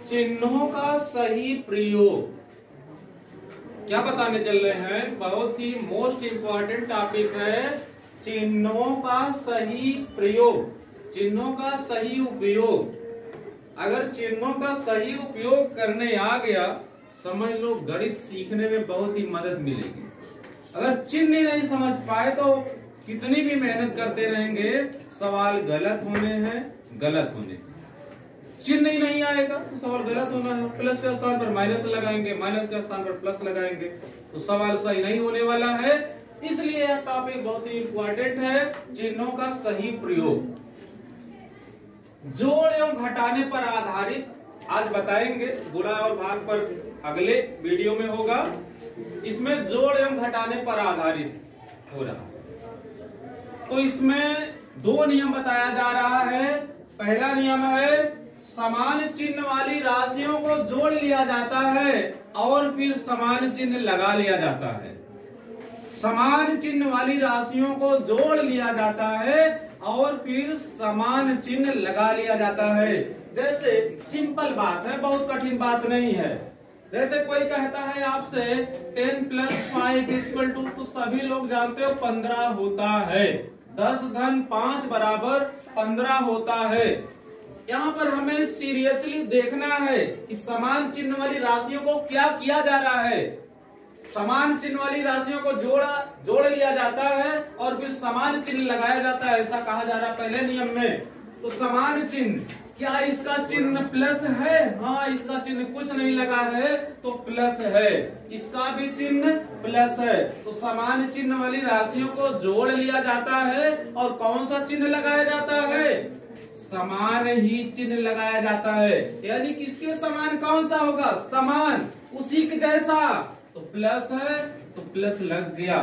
चिन्हों का सही प्रयोग क्या बताने चल रहे हैं, बहुत ही मोस्ट इंपॉर्टेंट टॉपिक है चिन्हों का सही प्रयोग, चिन्हों का सही उपयोग। अगर चिन्हों का सही उपयोग करने आ गया, समझ लो गणित सीखने में बहुत ही मदद मिलेगी। अगर चिन्ह ही नहीं समझ पाए तो कितनी भी मेहनत करते रहेंगे, सवाल गलत होने हैं, गलत होने। चिन्ह ही नहीं आएगा तो सवाल गलत होना है। प्लस के स्थान पर माइनस लगाएंगे, माइनस के स्थान पर प्लस लगाएंगे तो सवाल सही नहीं होने वाला है। इसलिए यह टॉपिक बहुत ही इंपॉर्टेंट है, चिन्हों का सही प्रयोग। जोड़ एवं घटाने पर आधारित आज बताएंगे, गुणा और भाग पर अगले वीडियो में होगा। इसमें जोड़ एवं घटाने पर आधारित हो रहा, तो इसमें दो नियम बताया जा रहा है। पहला नियम है समान चिन्ह वाली राशियों को जोड़ लिया जाता है और फिर समान चिन्ह लगा लिया जाता है। समान चिन्ह वाली राशियों को जोड़ लिया जाता है और फिर समान चिन्ह लगा लिया जाता है। जैसे सिंपल बात है, बहुत कठिन बात नहीं है। जैसे कोई कहता है आपसे 10 + 5 = तो सभी लोग जानते हो 15 होता है। 10 घन 5 = 15 होता है। यहाँ पर हमें सीरियसली देखना है कि समान चिन्ह वाली राशियों को क्या किया जा रहा है। समान चिन्ह वाली राशियों को जोड़ लिया जाता है और फिर समान चिन्ह लगाया जाता है, ऐसा कहा जा रहा है पहले नियम में। तो समान चिन्ह, क्या इसका चिन्ह प्लस है? हाँ, इसका चिन्ह कुछ नहीं लगा है तो प्लस है, इसका भी चिन्ह प्लस है। तो समान चिन्ह वाली राशियों को जोड़ लिया जाता है और कौन सा चिन्ह लगाया जाता है? समान ही चिन्ह लगाया जाता है। यानी किसके समान कौन सा होगा? समान, उसी के जैसा। तो प्लस है तो प्लस लग गया,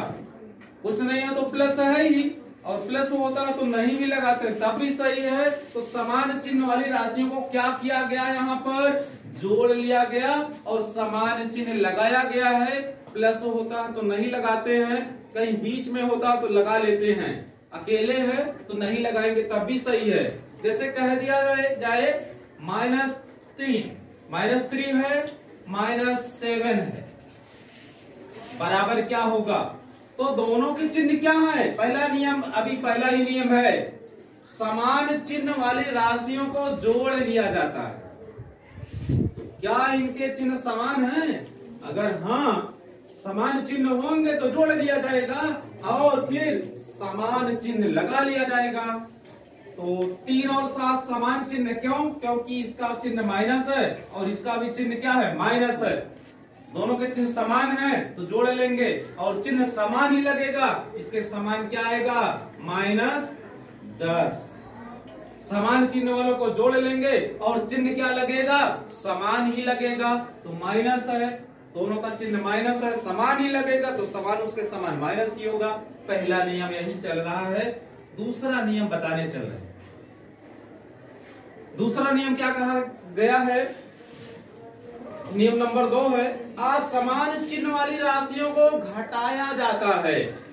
कुछ नहीं है तो प्लस है ही, और प्लस होता है तो नहीं भी लगाते तब भी सही है। तो समान चिन्ह वाली राशियों को क्या किया गया, यहाँ पर जोड़ लिया गया और समान चिन्ह लगाया गया है। प्लस होता है तो नहीं लगाते हैं, कहीं बीच में होता है तो लगा लेते हैं, अकेले है तो नहीं लगाएंगे तब भी सही है। जैसे कह दिया जाए -3 है, -7 है, बराबर क्या होगा? तो दोनों के चिन्ह क्या है? पहला नियम, अभी पहला ही नियम है, समान चिन्ह वाली राशियों को जोड़ लिया जाता है। तो क्या इनके चिन्ह समान हैं? अगर हाँ समान चिन्ह होंगे तो जोड़ लिया जाएगा और फिर समान चिन्ह लगा लिया जाएगा। तो 3 और 7 समान चिन्ह, क्यों? क्योंकि इसका चिन्ह माइनस है और इसका भी चिन्ह क्या है? माइनस है। दोनों के चिन्ह समान है तो जोड़ लेंगे और चिन्ह समान ही लगेगा। इसके समान क्या आएगा? -10। समान चिन्ह वालों को जोड़ लेंगे और चिन्ह क्या लगेगा? समान ही लगेगा। तो माइनस है, दोनों का चिन्ह माइनस है, समान ही लगेगा तो समान उसके समान माइनस ही होगा। पहला नियम यही चल रहा है। दूसरा नियम बताने चल रहे हैं। दूसरा नियम क्या कहा गया है? नियम नंबर 2 है, असमान चिन्ह वाली राशियों को घटाया जाता है।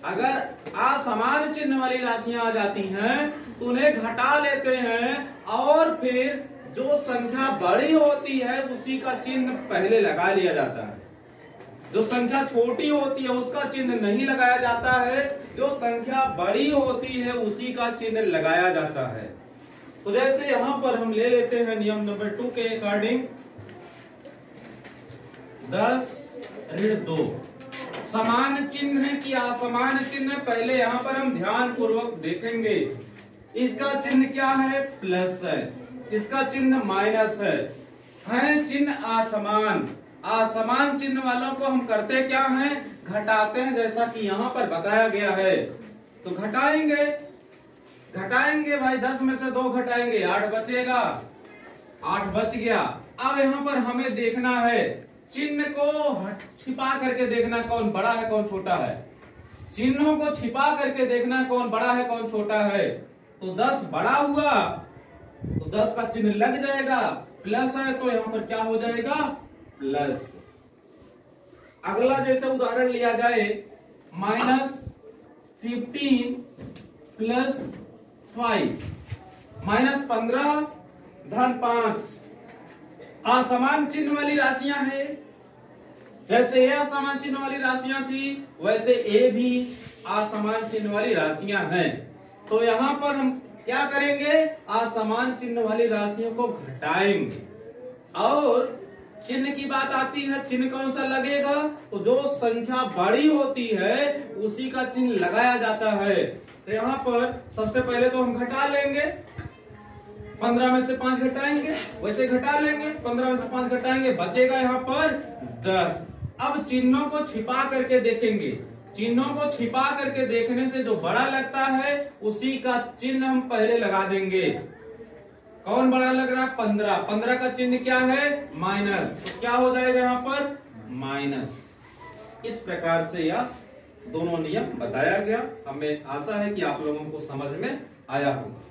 अगर असमान चिन्ह वाली राशियां आ जाती हैं तो उन्हें घटा लेते हैं और फिर जो संख्या बड़ी होती है उसी का चिन्ह पहले लगा लिया जाता है। जो संख्या छोटी होती है उसका चिन्ह नहीं लगाया जाता है, जो संख्या बड़ी होती है उसी का चिन्ह लगाया जाता है। तो जैसे यहाँ पर हम ले लेते हैं नियम नंबर 2 के अकॉर्डिंग 10-2 समान चिन्ह है कि असमान चिन्ह, पहले यहाँ पर हम ध्यान पूर्वक देखेंगे। इसका चिन्ह क्या है? प्लस है, इसका चिन्ह माइनस है चिन्ह असमान। असमान चिन्ह वालों को हम करते क्या हैं? घटाते हैं, जैसा कि यहाँ पर बताया गया है। तो घटाएंगे भाई, 10 में से 2 घटाएंगे, 8 बचेगा, 8 बच गया। अब यहाँ पर हमें देखना है, चिन्ह को छिपा करके देखना कौन बड़ा है कौन छोटा है। चिन्हों को छिपा करके देखना कौन बड़ा है कौन छोटा है। तो 10 बड़ा हुआ तो 10 का चिन्ह लग जाएगा, प्लस है तो यहाँ पर क्या हो जाएगा? प्लस। अगला जैसे उदाहरण लिया जाए -15 + 5 -15 धन 5 असमान चिन्ह वाली राशियां हैं, जैसे ये असमान चिन्ह वाली राशियां थी वैसे ए भी असमान चिन्ह वाली राशियां हैं। तो यहाँ पर हम क्या करेंगे, असमान चिन्ह वाली राशियों को घटाएंगे। और चिन्ह की बात आती है, चिन्ह कौन सा लगेगा, तो जो संख्या बड़ी होती है उसी का चिन्ह लगाया जाता है। तो यहाँ पर सबसे पहले तो हम घटा लेंगे, 15 में से 5 घटाएंगे, वैसे घटा लेंगे, 15 में से 5 घटाएंगे, बचेगा यहाँ पर 10। अब चिन्हों को छिपा करके देखेंगे, चिन्हों को छिपा करके देखने से जो बड़ा लगता है उसी का चिन्ह हम पहले लगा देंगे। कौन बड़ा लग रहा है, 15, 15 का चिन्ह क्या है, माइनस, तो क्या हो जाएगा यहाँ पर माइनस। इस प्रकार से यह दोनों नियम बताया गया। हमें आशा है कि आप लोगों को समझ में आया होगा।